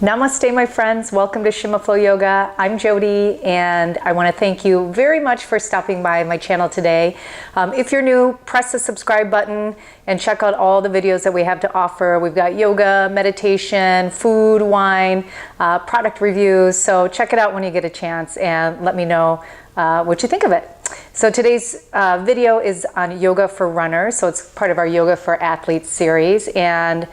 Namaste, my friends. Welcome to Shima Flow Yoga. I'm Jody, and I want to thank you very much for stopping by my channel today. If you're new, press the subscribe button and check out all the videos that we have to offer. We've got yoga, meditation, food, wine, product reviews. So check it out when you get a chance and let me know what you think of it. So today's video is on yoga for runners. So it's part of our Yoga for Athletes series. And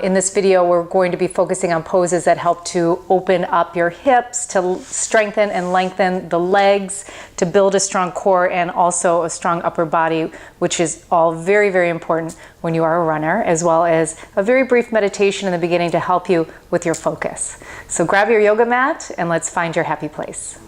in this video, we're going to be focusing on poses that help to open up your hips, to strengthen and lengthen the legs, to build a strong core and also a strong upper body, which is all very, very important when you are a runner, as well as a very brief meditation in the beginning to help you with your focus. So grab your yoga mat and let's find your happy place.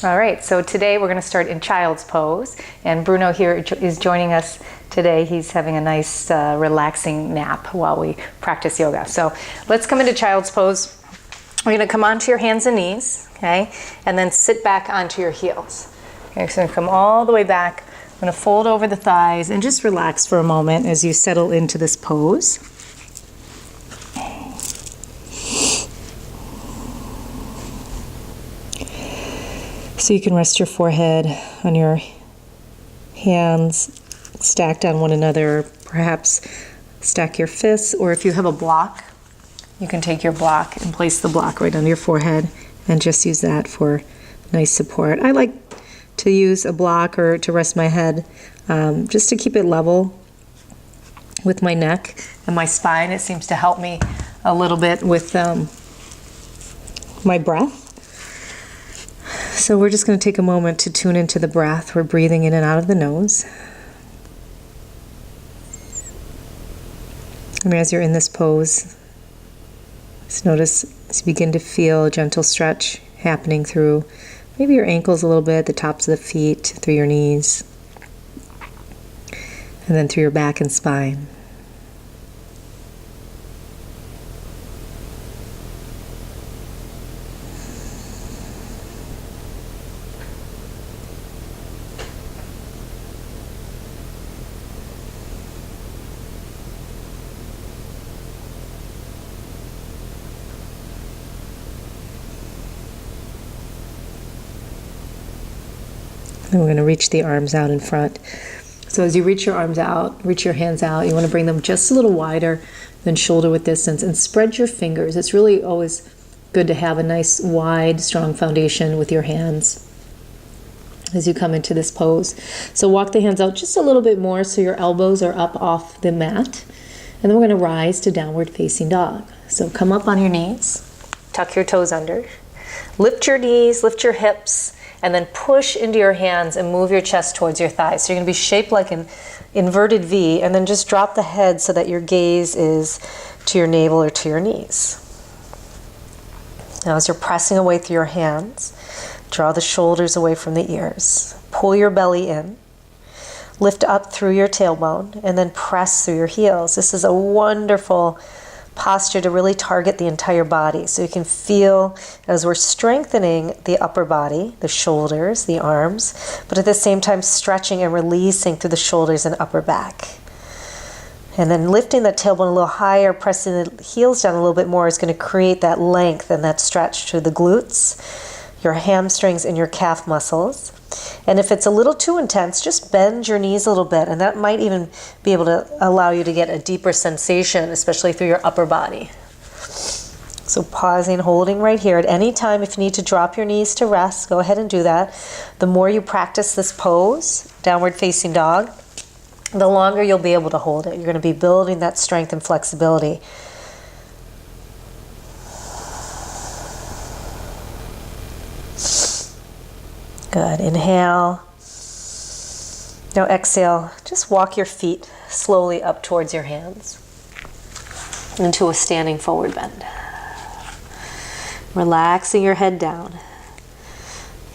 All right, so today we're going to start in child's pose, and Bruno here is joining us today. He's having a nice relaxing nap while we practice yoga. So let's come into child's pose. We're going to come onto your hands and knees, okay, and then sit back onto your heels. Okay, so come all the way back. I'm going to fold over the thighs and just relax for a moment as you settle into this pose. So you can rest your forehead on your hands stacked on one another, perhaps stack your fists, or if you have a block, you can take your block and place the block right on your forehead and just use that for nice support. I like to use a block or to rest my head just to keep it level with my neck and my spine. It seems to help me a little bit with my breath. So we're just going to take a moment to tune into the breath. We're breathing in and out of the nose. And as you're in this pose, just notice as you begin to feel a gentle stretch happening through maybe your ankles a little bit, the tops of the feet, through your knees, and then through your back and spine. Then we're going to reach the arms out in front. So as you reach your arms out, reach your hands out, you want to bring them just a little wider than shoulder width distance and spread your fingers. It's really always good to have a nice, wide, strong foundation with your hands as you come into this pose. So walk the hands out just a little bit more so your elbows are up off the mat. And then we're going to rise to downward facing dog. So come up on your knees, tuck your toes under, lift your knees, lift your hips, and then push into your hands and move your chest towards your thighs. So you're going to be shaped like an inverted V, and then just drop the head so that your gaze is to your navel or to your knees. Now as you're pressing away through your hands, draw the shoulders away from the ears. Pull your belly in. Lift up through your tailbone, and then press through your heels. This is a wonderful posture to really target the entire body. So you can feel as we're strengthening the upper body, the shoulders, the arms, but at the same time stretching and releasing through the shoulders and upper back. And then lifting that tailbone a little higher, pressing the heels down a little bit more is going to create that length and that stretch to the glutes, your hamstrings and your calf muscles. And if it's a little too intense, just bend your knees a little bit, and that might even be able to allow you to get a deeper sensation, especially through your upper body. So pausing, holding right here. At any time, if you need to drop your knees to rest, go ahead and do that. The more you practice this pose, downward facing dog, the longer you'll be able to hold it. You're going to be building that strength and flexibility. Good. Inhale. Now exhale. Just walk your feet slowly up towards your hands into a standing forward bend. Relaxing your head down.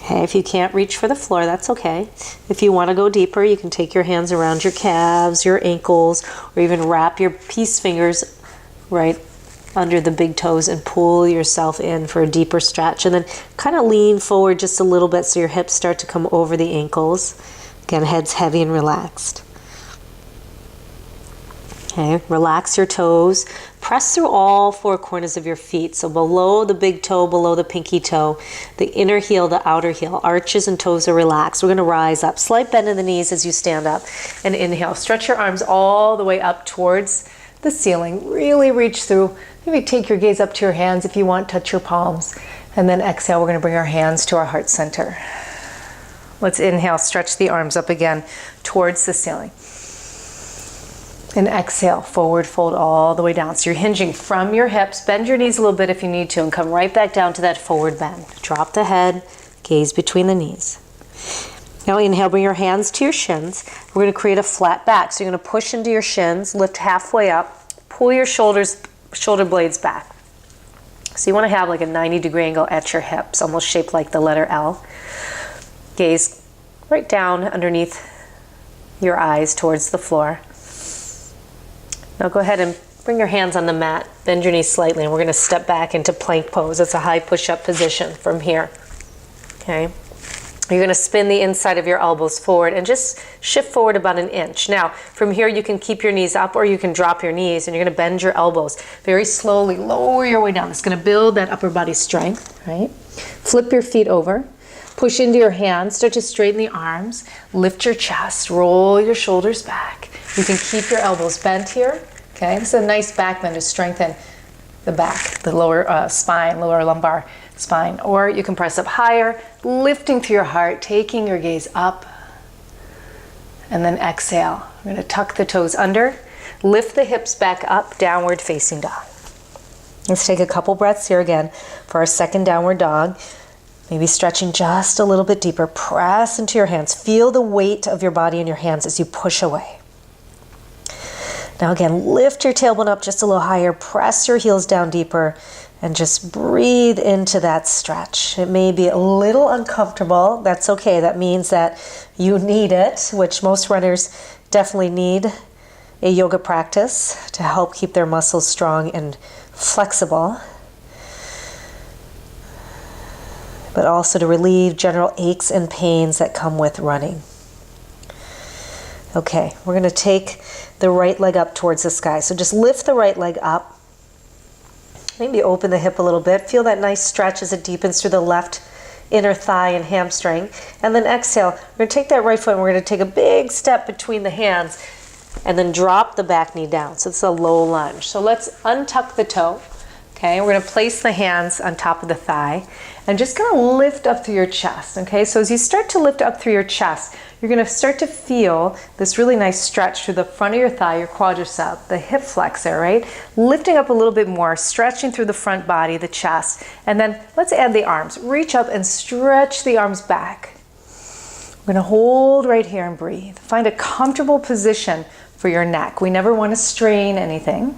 Okay, if you can't reach for the floor, that's okay. If you want to go deeper, you can take your hands around your calves, your ankles, or even wrap your peace fingers right under the big toes and pull yourself in for a deeper stretch. And then kind of lean forward just a little bit so your hips start to come over the ankles. Again, head's heavy and relaxed. Okay, relax your toes. Press through all four corners of your feet. So below the big toe, below the pinky toe, the inner heel, the outer heel. Arches and toes are relaxed. We're going to rise up. Slight bend in the knees as you stand up. And inhale. Stretch your arms all the way up towards the ceiling. Really reach through. Maybe take your gaze up to your hands if you want. Touch your palms. And then exhale. We're going to bring our hands to our heart center. Let's inhale. Stretch the arms up again towards the ceiling. And exhale, forward fold all the way down. So you're hinging from your hips. Bend your knees a little bit if you need to and come right back down to that forward bend. Drop the head, gaze between the knees. Now inhale, bring your hands to your shins. We're going to create a flat back. So you're going to push into your shins, lift halfway up, pull your shoulder blades back. So you want to have like a 90-degree angle at your hips, almost shaped like the letter L. Gaze right down underneath your eyes towards the floor. Now go ahead and bring your hands on the mat, bend your knees slightly, and we're going to step back into plank pose. It's a high push-up position from here. Okay. You're going to spin the inside of your elbows forward and just shift forward about an inch. Now, from here you can keep your knees up or you can drop your knees, and you're going to bend your elbows. Very slowly lower your way down. It's going to build that upper body strength, right? Flip your feet over. Push into your hands. Start to straighten the arms. Lift your chest. Roll your shoulders back. You can keep your elbows bent here. Okay, this is a nice back bend to strengthen the back, the lower spine, lower lumbar spine. Or you can press up higher, lifting through your heart, taking your gaze up. And then exhale. We're going to tuck the toes under. Lift the hips back up, downward facing dog. Let's take a couple breaths here again for our second downward dog. Maybe stretching just a little bit deeper. Press into your hands. Feel the weight of your body in your hands as you push away. Now again, lift your tailbone up just a little higher. Press your heels down deeper and just breathe into that stretch. It may be a little uncomfortable. That's okay. That means that you need it, which most runners definitely need a yoga practice to help keep their muscles strong and flexible, but also to relieve general aches and pains that come with running. Okay, we're going to take the right leg up towards the sky. So just lift the right leg up. Maybe open the hip a little bit. Feel that nice stretch as it deepens through the left inner thigh and hamstring. And then exhale. We're going to take that right foot and we're going to take a big step between the hands and then drop the back knee down. So it's a low lunge. So let's untuck the toe. Okay, we're going to place the hands on top of the thigh and just kind of lift up through your chest. Okay, so as you start to lift up through your chest, you're going to start to feel this really nice stretch through the front of your thigh, your quadricep, the hip flexor, right? Lifting up a little bit more, stretching through the front body, the chest. And then let's add the arms. Reach up and stretch the arms back. We're going to hold right here and breathe. Find a comfortable position for your neck. We never want to strain anything.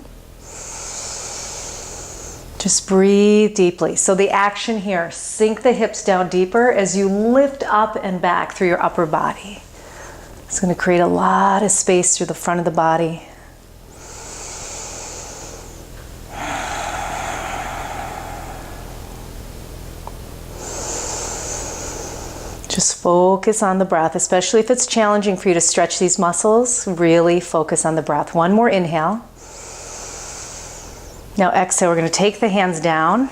Just breathe deeply. So the action here, sink the hips down deeper as you lift up and back through your upper body. It's going to create a lot of space through the front of the body. Just focus on the breath, especially if it's challenging for you to stretch these muscles. Really focus on the breath. One more inhale. Now exhale, we're going to take the hands down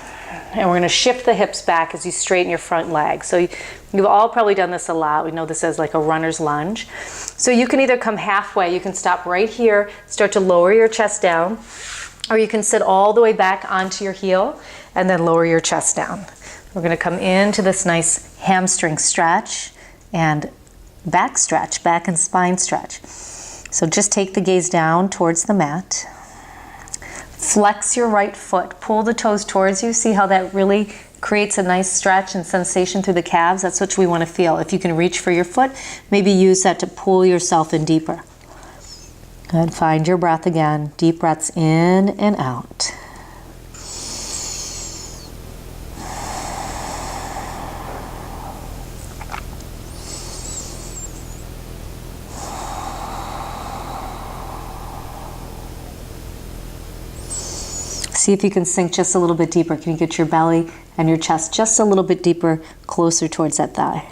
and we're going to shift the hips back as you straighten your front leg. So you've all probably done this a lot. We know this as like a runner's lunge. So you can either come halfway, you can stop right here, start to lower your chest down, or you can sit all the way back onto your heel and then lower your chest down. We're going to come into this nice hamstring stretch and back stretch, back and spine stretch. So just take the gaze down towards the mat. Flex your right foot, pull the toes towards you. See how that really creates a nice stretch and sensation through the calves? That's what we want to feel. If you can reach for your foot, maybe use that to pull yourself in deeper. Good. Find your breath again. Deep breaths in and out. See if you can sink just a little bit deeper. Can you get your belly and your chest just a little bit deeper, closer towards that thigh?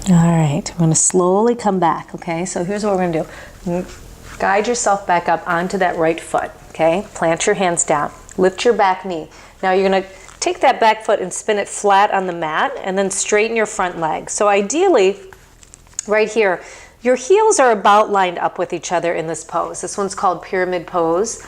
All right, we're going to slowly come back, okay? So here's what we're going to do. Guide yourself back up onto that right foot, okay? Plant your hands down. Lift your back knee. Now you're going to take that back foot and spin it flat on the mat and then straighten your front leg. So ideally, right here, your heels are about lined up with each other in this pose. This one's called pyramid pose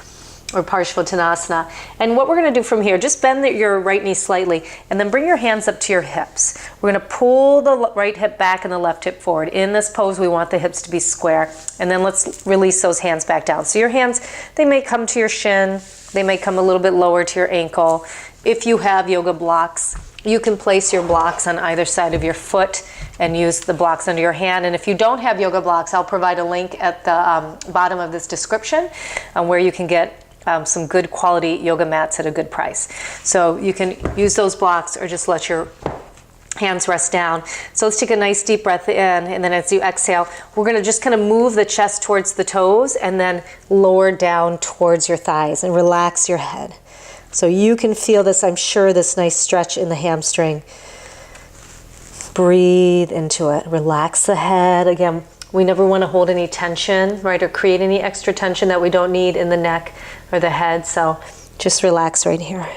or Parshvottanasana. And what we're going to do from here, just bend your right knee slightly and then bring your hands up to your hips. We're going to pull the right hip back and the left hip forward. In this pose, we want the hips to be square. And then let's release those hands back down. So your hands, they may come to your shin. They may come a little bit lower to your ankle. If you have yoga blocks, you can place your blocks on either side of your foot and use the blocks under your hand. And if you don't have yoga blocks, I'll provide a link at the bottom of this description where you can get some good quality yoga mats at a good price. So you can use those blocks or just let your hands rest down. So let's take a nice deep breath in, and then as you exhale, we're going to just kind of move the chest towards the toes and then lower down towards your thighs and relax your head. So you can feel this, I'm sure, this nice stretch in the hamstring. Breathe into it. Relax the head. Again, we never want to hold any tension, right, or create any extra tension that we don't need in the neck or the head. So just relax right here.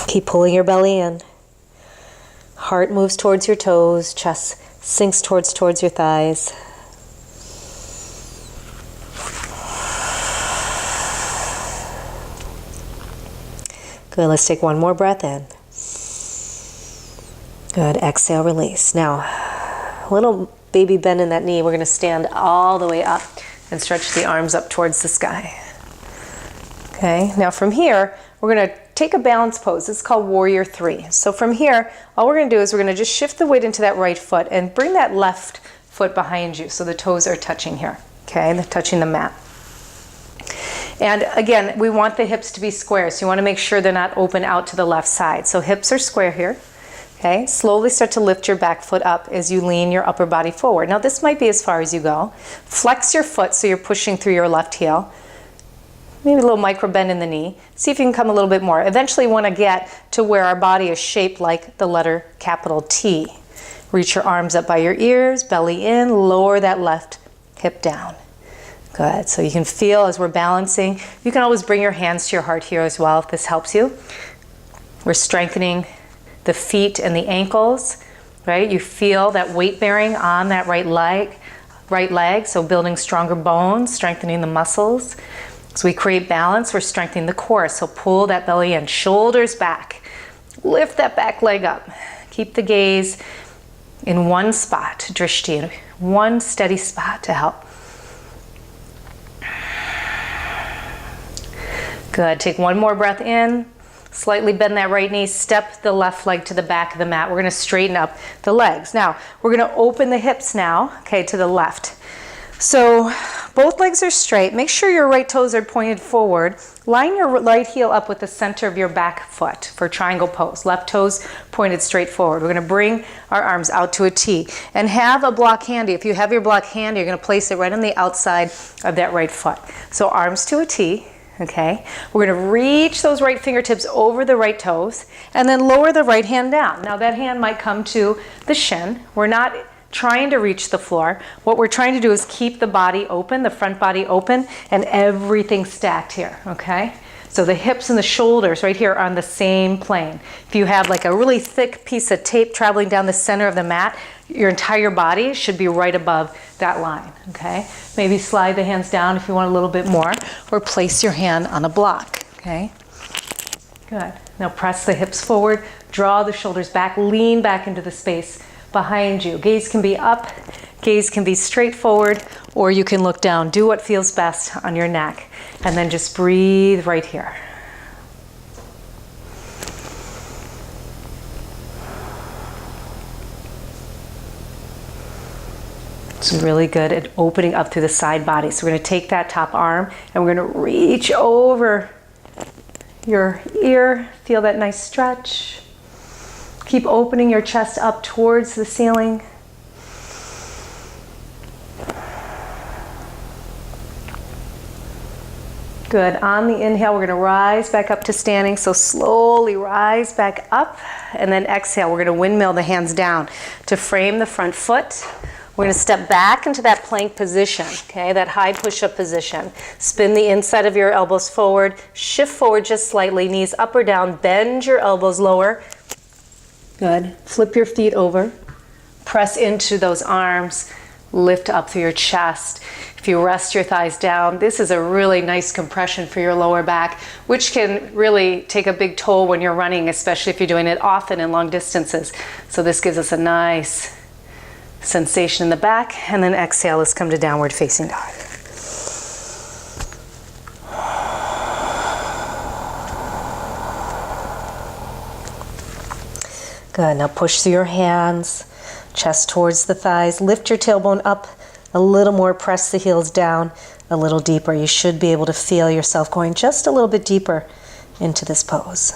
Keep pulling your belly in. Heart moves towards your toes. Chest sinks towards your thighs. Good, let's take one more breath in. Good, exhale, release. Now, a little baby bend in that knee. We're going to stand all the way up and stretch the arms up towards the sky. Okay, now from here, we're going to take a balance pose. It's called Warrior 3. So from here, all we're going to do is we're going to just shift the weight into that right foot and bring that left foot behind you so the toes are touching here. Okay, they're touching the mat. And again, we want the hips to be square, so you want to make sure they're not open out to the left side. So hips are square here. Okay, slowly start to lift your back foot up as you lean your upper body forward. Now this might be as far as you go. Flex your foot so you're pushing through your left heel. Maybe a little micro bend in the knee. See if you can come a little bit more. Eventually you want to get to where our body is shaped like the letter capital T. Reach your arms up by your ears, belly in, lower that left hip down. Good, so you can feel as we're balancing. You can always bring your hands to your heart here as well if this helps you. We're strengthening the feet and the ankles, right? You feel that weight bearing on that right leg, so building stronger bones, strengthening the muscles. So we create balance, we're strengthening the core, so pull that belly in, shoulders back. Lift that back leg up. Keep the gaze in one spot, drishti, one steady spot to help. Good, take one more breath in, slightly bend that right knee, step the left leg to the back of the mat. We're gonna straighten up the legs. Now, we're gonna open the hips now, okay, to the left. So both legs are straight. Make sure your right toes are pointed forward. Line your right heel up with the center of your back foot for triangle pose. Left toes pointed straight forward. We're gonna bring our arms out to a T and have a block handy. If you have your block handy, you're gonna place it right on the outside of that right foot. So arms to a T. Okay, we're going to reach those right fingertips over the right toes and then lower the right hand down. Now that hand might come to the shin. We're not trying to reach the floor. What we're trying to do is keep the body open, the front body open, and everything stacked here, okay? So the hips and the shoulders right here are on the same plane. If you have like a really thick piece of tape traveling down the center of the mat, your entire body should be right above that line, okay? Maybe slide the hands down if you want a little bit more, or place your hand on a block, okay? Good. Now press the hips forward, draw the shoulders back, lean back into the space behind you. Gaze can be up, gaze can be straight forward, or you can look down. Do what feels best on your neck, and then just breathe right here. It's really good at opening up through the side body. So we're going to take that top arm and we're going to reach over your ear. Feel that nice stretch. Keep opening your chest up towards the ceiling. Good. On the inhale, we're going to rise back up to standing. So slowly rise back up, and then exhale. We're going to windmill the hands down to frame the front foot. We're going to step back into that plank position, okay, that high push-up position. Spin the inside of your elbows forward. Shift forward just slightly, knees up or down. Bend your elbows lower. Good. Flip your feet over. Press into those arms. Lift up through your chest. If you rest your thighs down, this is a really nice compression for your lower back, which can really take a big toll when you're running, especially if you're doing it often in long distances. So this gives us a nice sensation in the back, and then exhale, let's come to downward facing dog. Good, now push through your hands, chest towards the thighs, lift your tailbone up a little more, press the heels down a little deeper. You should be able to feel yourself going just a little bit deeper into this pose.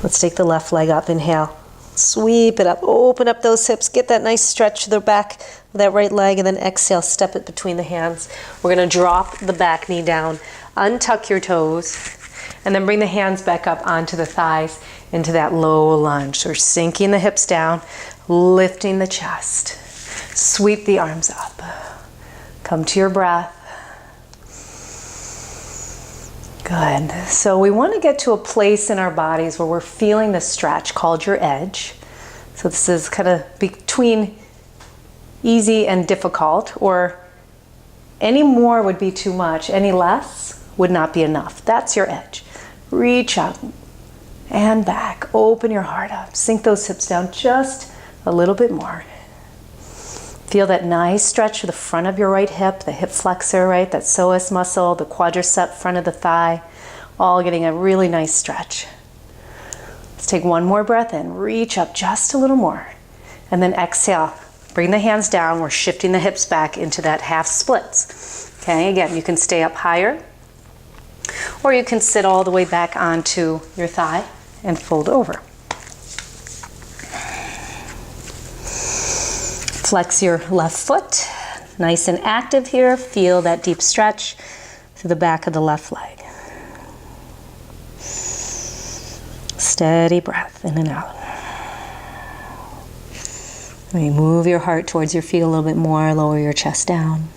Let's take the left leg up, inhale. Sweep it up, open up those hips, get that nice stretch to the back of that right leg, and then exhale, step it between the hands. We're gonna drop the back knee down, untuck your toes, and then bring the hands back up onto the thighs into that low lunge. So we're sinking the hips down, lifting the chest. Sweep the arms up. Come to your breath. Good. So we want to get to a place in our bodies where we're feeling the stretch called your edge. So this is kind of between easy and difficult, or any more would be too much, any less would not be enough. That's your edge. Reach up and back. Open your heart up. Sink those hips down just a little bit more. Feel that nice stretch to the front of your right hip, the hip flexor, right? That psoas muscle, the quadricep front of the thigh, all getting a really nice stretch. Let's take one more breath in. Reach up just a little more. And then exhale. Bring the hands down. We're shifting the hips back into that half splits. Okay, again, you can stay up higher, or you can sit all the way back onto your thigh and fold over. Flex your left foot, nice and active here. Feel that deep stretch through the back of the left leg. Steady breath in and out. Move your heart towards your feet a little bit more, lower your chest down.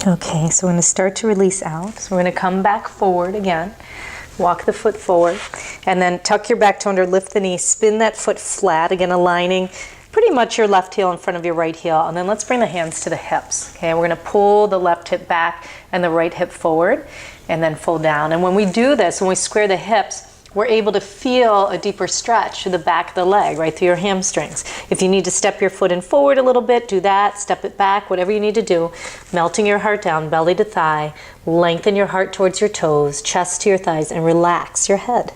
Okay, so we're going to start to release out. So we're going to come back forward again. Walk the foot forward. And then tuck your back toe under, lift the knee, spin that foot flat. Again, aligning pretty much your left heel in front of your right heel. And then let's bring the hands to the hips. Okay, we're going to pull the left hip back and the right hip forward, and then fold down. And when we do this, when we square the hips, we're able to feel a deeper stretch to the back of the leg, right through your hamstrings. If you need to step your foot in forward a little bit, do that. Step it back, whatever you need to do. Melting your heart down, belly to thigh. Lengthen your heart towards your toes, chest to your thighs, and relax your head.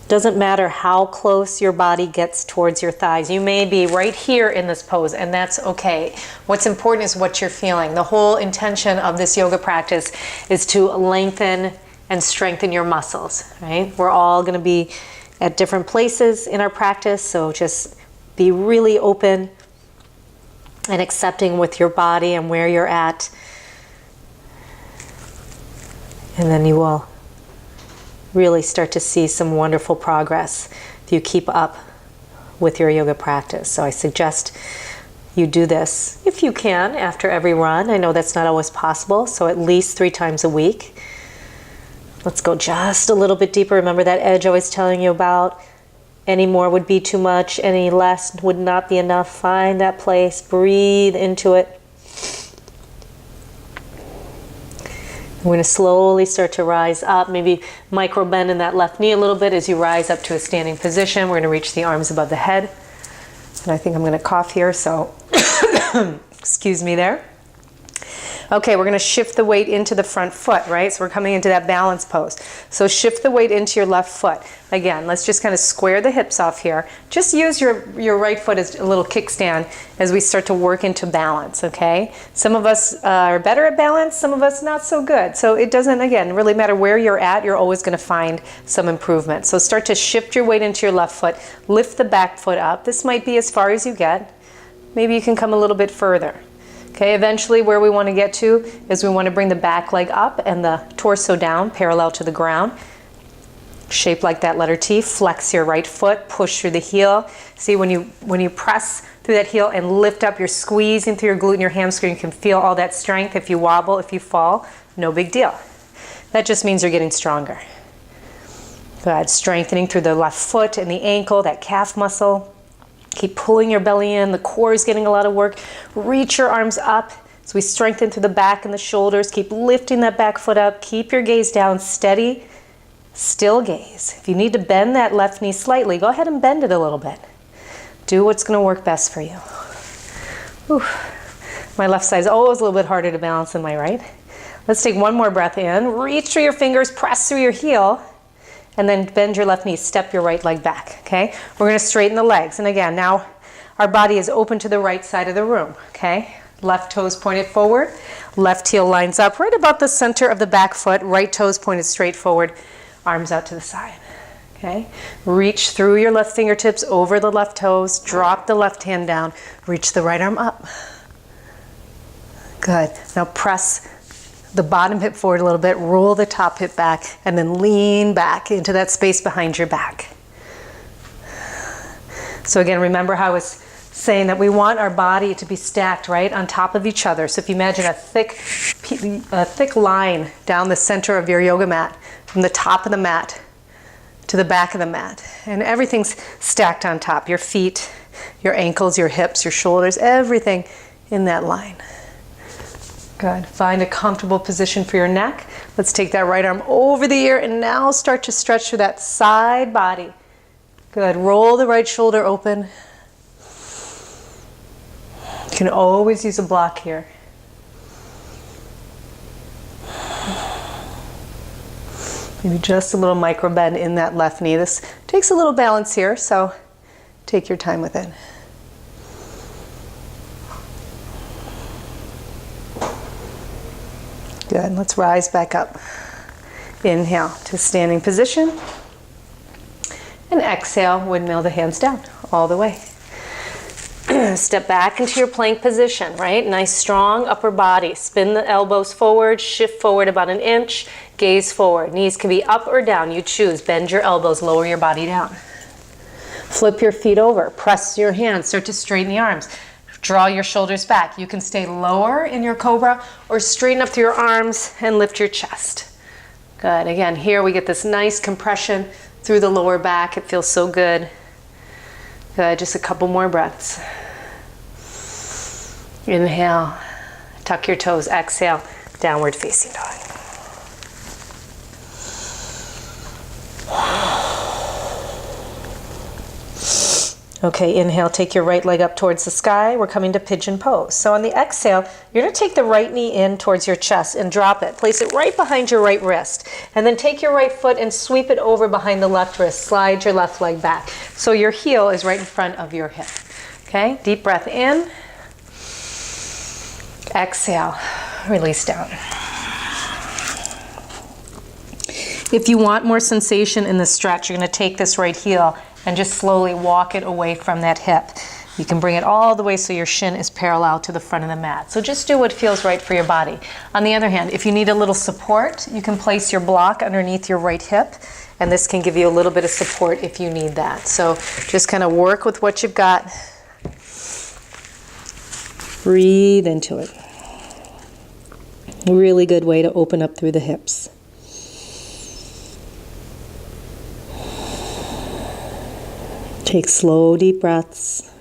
Doesn't matter how close your body gets towards your thighs. You may be right here in this pose, and that's okay. What's important is what you're feeling. The whole intention of this yoga practice is to lengthen and strengthen your muscles, right? We're all going to be at different places in our practice, so just be really open and accepting with your body and where you're at. And then you will really start to see some wonderful progress if you keep up with your yoga practice. So I suggest you do this, if you can, after every run. I know that's not always possible, so at least 3 times a week. Let's go just a little bit deeper. Remember that edge I was telling you about? Any more would be too much, any less would not be enough. Find that place, breathe into it. We're going to slowly start to rise up, maybe micro bend in that left knee a little bit as you rise up to a standing position. We're going to reach the arms above the head. And I think I'm going to cough here, so excuse me there. Okay, we're going to shift the weight into the front foot, right? So we're coming into that balance pose. So shift the weight into your left foot. Again, let's just kind of square the hips off here. Just use your right foot as a little kickstand as we start to work into balance, okay? Some of us are better at balance, some of us not so good. So it doesn't, again, really matter where you're at, you're always going to find some improvement. So start to shift your weight into your left foot. Lift the back foot up. This might be as far as you get. Maybe you can come a little bit further. Okay, eventually where we want to get to is we want to bring the back leg up and the torso down, parallel to the ground. Shape like that letter T. Flex your right foot, push through the heel. See, when you press through that heel and lift up, you're squeezing through your glute and your hamstring. You can feel all that strength. If you wobble, if you fall, no big deal. That just means you're getting stronger. Good, strengthening through the left foot and the ankle, that calf muscle. Keep pulling your belly in. The core is getting a lot of work. Reach your arms up. So we strengthen through the back and the shoulders. Keep lifting that back foot up. Keep your gaze down. Steady, still gaze. If you need to bend that left knee slightly, go ahead and bend it a little bit. Do what's going to work best for you. Whew. My left side is always a little bit harder to balance than my right. Let's take one more breath in. Reach through your fingers. Press through your heel. And then bend your left knee, step your right leg back, okay? We're gonna straighten the legs. And again, now our body is open to the right side of the room, okay? Left toes pointed forward, left heel lines up right about the center of the back foot, right toes pointed straight forward, arms out to the side, okay? Reach through your left fingertips over the left toes, drop the left hand down, reach the right arm up. Good, now press the bottom hip forward a little bit, roll the top hip back, and then lean back into that space behind your back. So again, remember how I was saying that we want our body to be stacked right on top of each other. So if you imagine a thick line down the center of your yoga mat, from the top of the mat to the back of the mat, and everything's stacked on top, your feet, your ankles, your hips, your shoulders, everything in that line. Good. Find a comfortable position for your neck. Let's take that right arm over the ear and now start to stretch through that side body. Good. Roll the right shoulder open. You can always use a block here. Maybe just a little micro bend in that left knee. This takes a little balance here, so take your time with it. Good, let's rise back up. Inhale to standing position. And exhale, windmill the hands down all the way. Step back into your plank position, right? Nice strong upper body. Spin the elbows forward, shift forward about an inch, gaze forward. Knees can be up or down, you choose. Bend your elbows, lower your body down. Flip your feet over, press your hands, start to straighten the arms. Draw your shoulders back. You can stay lower in your cobra or straighten up through your arms and lift your chest. Good. Again, here we get this nice compression through the lower back. It feels so good. Good. Just a couple more breaths. Inhale. Tuck your toes. Exhale. Downward facing dog. Okay, inhale, take your right leg up towards the sky. We're coming to pigeon pose. So on the exhale, you're going to take the right knee in towards your chest and drop it. Place it right behind your right wrist. And then take your right foot and sweep it over behind the left wrist. Slide your left leg back. So your heel is right in front of your hip. Okay, deep breath in. Exhale, release down. If you want more sensation in the stretch, you're going to take this right heel and just slowly walk it away from that hip. You can bring it all the way so your shin is parallel to the front of the mat. So just do what feels right for your body. On the other hand, if you need a little support, you can place your block underneath your right hip, and this can give you a little bit of support if you need that. So just kind of work with what you've got. Breathe into it. A really good way to open up through the hips. Take slow, deep breaths.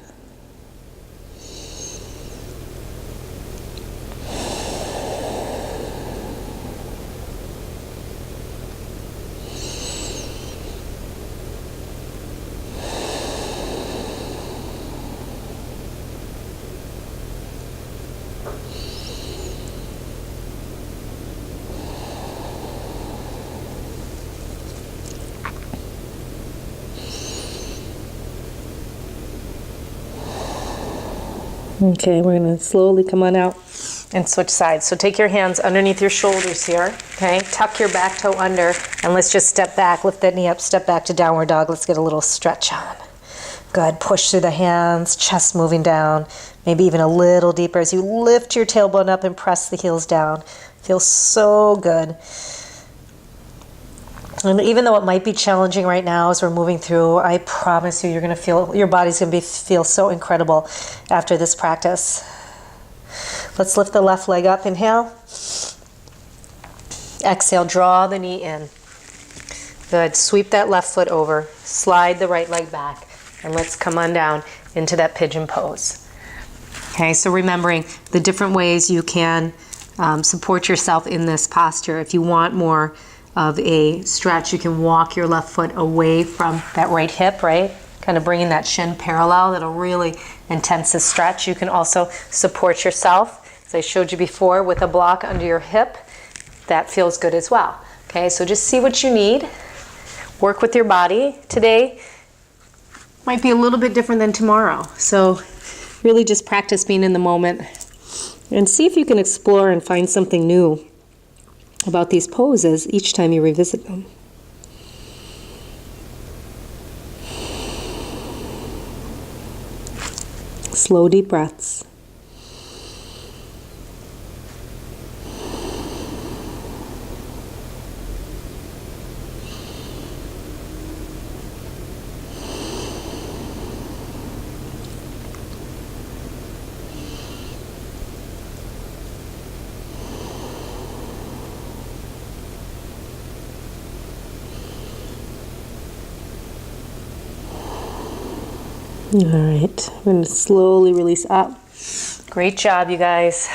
Okay, we're going to slowly come on out and switch sides. So take your hands underneath your shoulders here, okay? Tuck your back toe under, and let's just step back, lift that knee up, step back to downward dog. Let's get a little stretch on. Good, push through the hands, chest moving down, maybe even a little deeper as you lift your tailbone up and press the heels down. Feels so good. And even though it might be challenging right now as we're moving through, I promise you, you're going to feel, your body's going to feel so incredible after this practice. Let's lift the left leg up, inhale. Exhale, draw the knee in. Good, sweep that left foot over, slide the right leg back, and let's come on down into that pigeon pose. Okay, so remembering the different ways you can support yourself in this posture. If you want more of a stretch, you can walk your left foot away from that right hip, right? Kind of bringing that shin parallel. That'll really intense the stretch. You can also support yourself, as I showed you before, with a block under your hip. That feels good as well. Okay, so just see what you need. Work with your body. Today might be a little bit different than tomorrow. So really just practice being in the moment and see if you can explore and find something new about these poses each time you revisit them. Slow, deep breaths. All right, I'm going to slowly release up. Great job, you guys.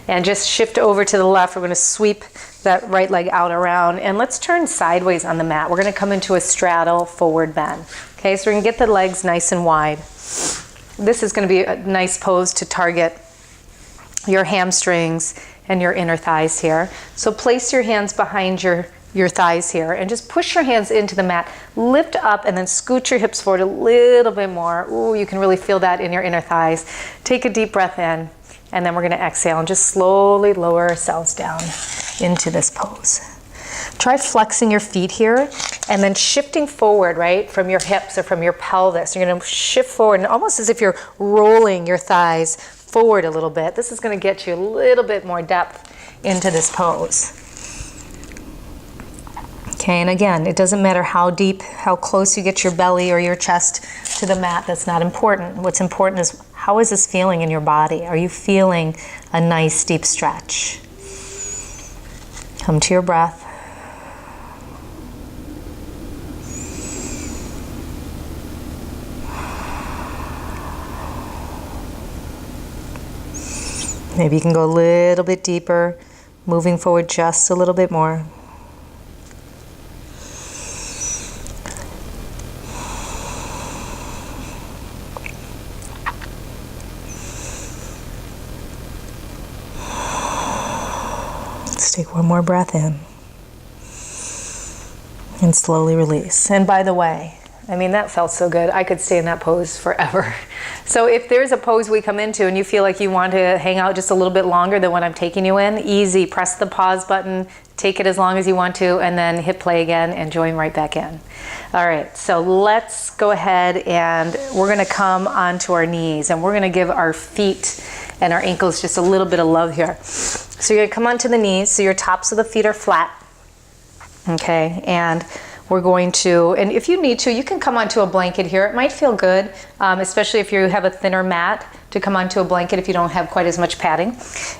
And just shift over to the left. We're going to sweep that right leg out around, and let's turn sideways on the mat. We're going to come into a straddle forward bend. Okay, so we're going to get the legs nice and wide. This is going to be a nice pose to target your hamstrings and your inner thighs here. So place your hands behind your thighs here and just push your hands into the mat. Lift up and then scoot your hips forward a little bit more. Ooh, you can really feel that in your inner thighs. Take a deep breath in, and then we're going to exhale and just slowly lower ourselves down into this pose. Try flexing your feet here and then shifting forward, right, from your hips or from your pelvis. You're going to shift forward, and almost as if you're rolling your thighs forward a little bit. This is going to get you a little bit more depth into this pose. Okay, and again, it doesn't matter how deep, how close you get your belly or your chest to the mat. That's not important. What's important is, how is this feeling in your body? Are you feeling a nice deep stretch? Come to your breath. Maybe you can go a little bit deeper, moving forward just a little bit more. Let's take one more breath in and slowly release. And by the way, I mean, that felt so good. I could stay in that pose forever. So if there's a pose we come into and you feel like you want to hang out just a little bit longer than what I'm taking you in, easy. Press the pause button, take it as long as you want to, and then hit play again and join right back in. All right, so let's go ahead and we're going to come onto our knees, and we're going to give our feet and our ankles just a little bit of love here. So you're going to come onto the knees, so your tops of the feet are flat. Okay, and we're going to, and if you need to, you can come onto a blanket here. It might feel good, especially if you have a thinner mat, to come onto a blanket if you don't have quite as much padding.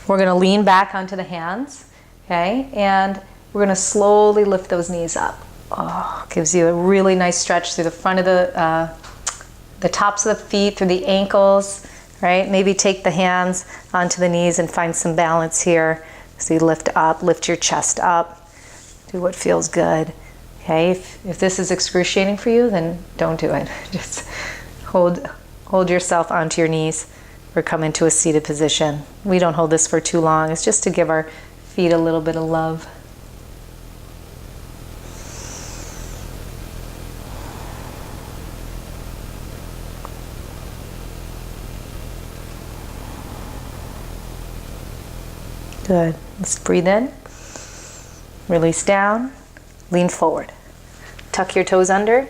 We're going to lean back onto the hands, okay, and we're going to slowly lift those knees up. Oh, gives you a really nice stretch through the front of the tops of the feet, through the ankles, right? Maybe take the hands onto the knees and find some balance here. So you lift up, lift your chest up, do what feels good. Okay, if this is excruciating for you, then don't do it. Just hold yourself onto your knees or come into a seated position. We don't hold this for too long. It's just to give our feet a little bit of love. Good. Let's breathe in. Release down. Lean forward. Tuck your toes under.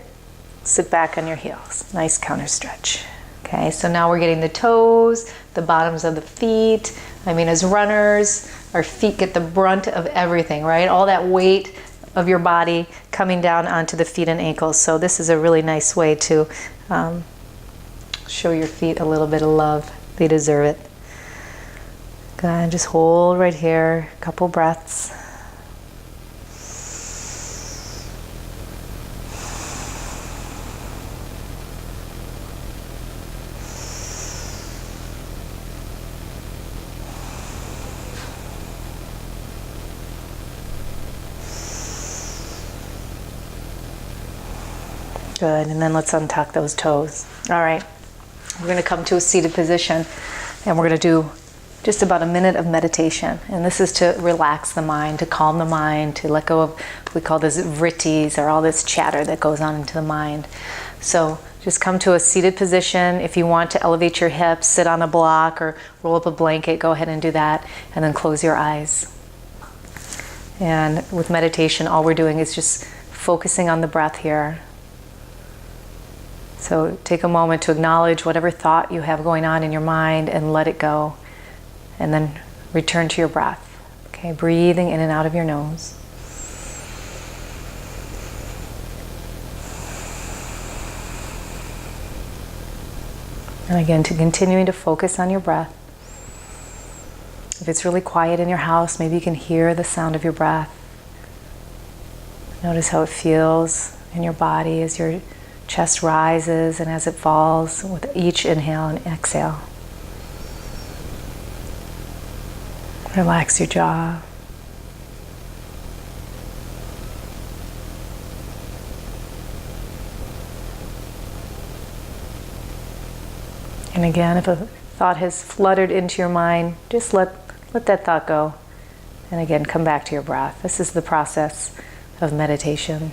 Sit back on your heels. Nice counter stretch. Okay, so now we're getting the toes, the bottoms of the feet. I mean, as runners, our feet get the brunt of everything, right? All that weight of your body coming down onto the feet and ankles. So this is a really nice way to show your feet a little bit of love. They deserve it. Good, just hold right here, a couple breaths. Good, and then let's untuck those toes. All right, we're going to come to a seated position, and we're going to do just about a minute of meditation. And this is to relax the mind, to calm the mind, to let go of, we call this vrittis, or all this chatter that goes on into the mind. So just come to a seated position. If you want to elevate your hips, sit on a block or roll up a blanket, go ahead and do that, and then close your eyes. And with meditation, all we're doing is just focusing on the breath here. So take a moment to acknowledge whatever thought you have going on in your mind and let it go. And then return to your breath. Okay, breathing in and out of your nose. And again, continuing to focus on your breath. If it's really quiet in your house, maybe you can hear the sound of your breath. Notice how it feels in your body as your chest rises and as it falls with each inhale and exhale. Relax your jaw. And again, if a thought has fluttered into your mind, just let that thought go. And again, come back to your breath. This is the process of meditation.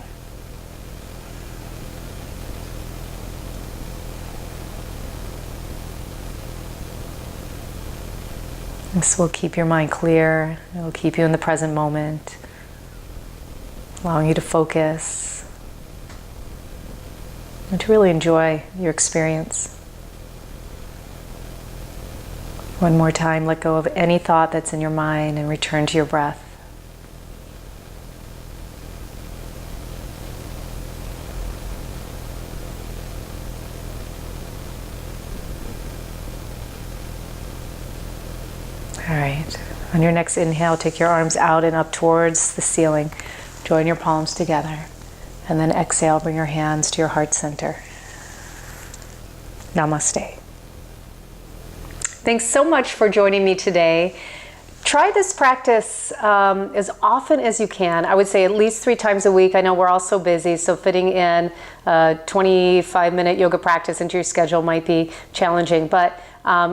This will keep your mind clear. It will keep you in the present moment, allowing you to focus and to really enjoy your experience. One more time, let go of any thought that's in your mind and return to your breath. All right, on your next inhale, take your arms out and up towards the ceiling. Join your palms together. And then exhale, bring your hands to your heart center. Namaste. Thanks so much for joining me today. Try this practice as often as you can. I would say at least 3 times a week. I know we're all so busy, so fitting in a 25-minute yoga practice into your schedule might be challenging. But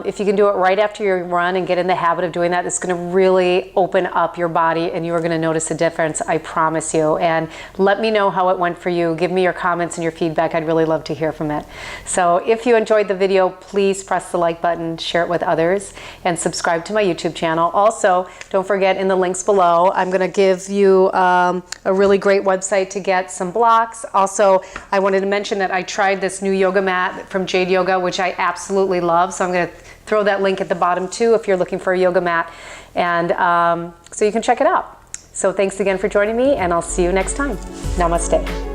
if you can do it right after your run and get in the habit of doing that, it's going to really open up your body and you are going to notice a difference, I promise you. And let me know how it went for you. Give me your comments and your feedback. I'd really love to hear from it. So if you enjoyed the video, please press the like button, share it with others, and subscribe to my YouTube channel. Also, don't forget in the links below, I'm going to give you a really great website to get some blocks. Also, I wanted to mention that I tried this new yoga mat from Jade Yoga, which I absolutely love. So I'm going to throw that link at the bottom too if you're looking for a yoga mat, and so you can check it out. So thanks again for joining me, and I'll see you next time. Namaste.